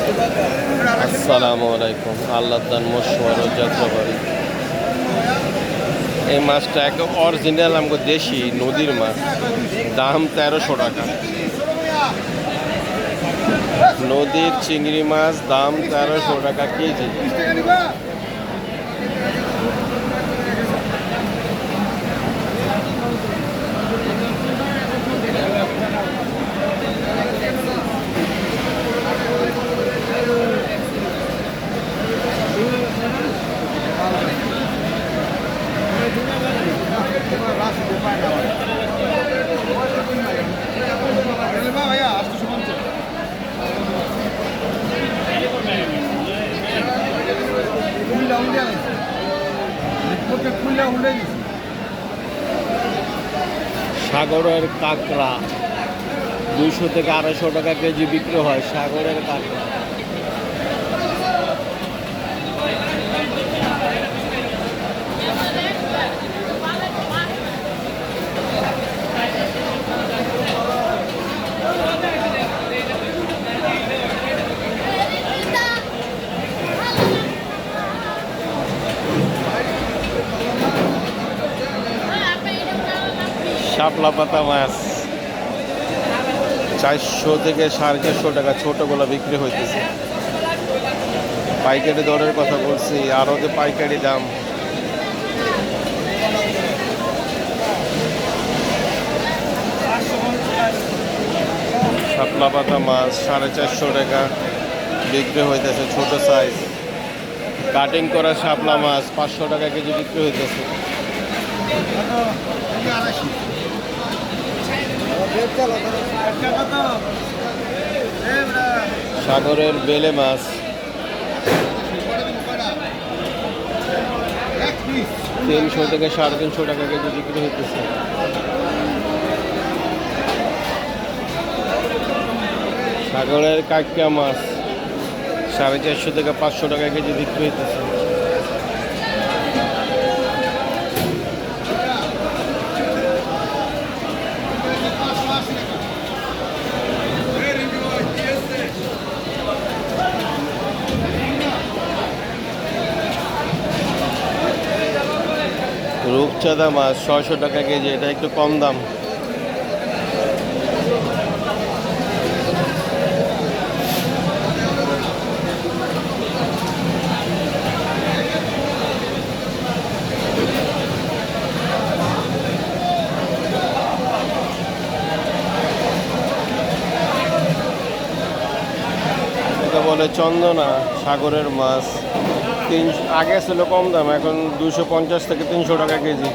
আসসালামু আলাইকুম। আল্লাহদান মশওয়ার যাত্রাবাড়ি। এই মাছটা একদম অরিজিনাল আমাকে দেশি নদীর মাছ, দাম 1300 টাকা। নদীর চিংড়ি মাছ দাম 1300 টাকা কেজি। সাগরের কাঁকড়া 200 থেকে 250 টাকা কেজি বিক্রি হয়। সাগরের কাঁকড়া শাপলা পাতা মাছ 400 থেকে 450 টাকা ছোটগুলো বিক্রি হইতেছে। পাইকারি দরের কথা বলছি, আরও যে পাইকারি দাম। শাপলা পাতা মাছ 450 টাকা বিক্রি হইতেছে, ছোট সাইজ। কাটিং করা শাপলা মাছ 500 টাকা কেজি বিক্রি হইতেছে। সাগরের বেলে মাছ 300 থেকে 350 টাকা কেজি বিক্রি হইতেছে। সাগরের কাঁকড়া মাছ 450 থেকে 500 টাকা কেজি বিক্রি হইতেছে। রূপচাঁদা মাছ 600 টাকা কেজি, এটা একটু কম দাম। এটা বলে চন্দনা, সাগরের মাছ। আগে ছিল কম দাম, এখন 250 থেকে 300 টাকা কেজি।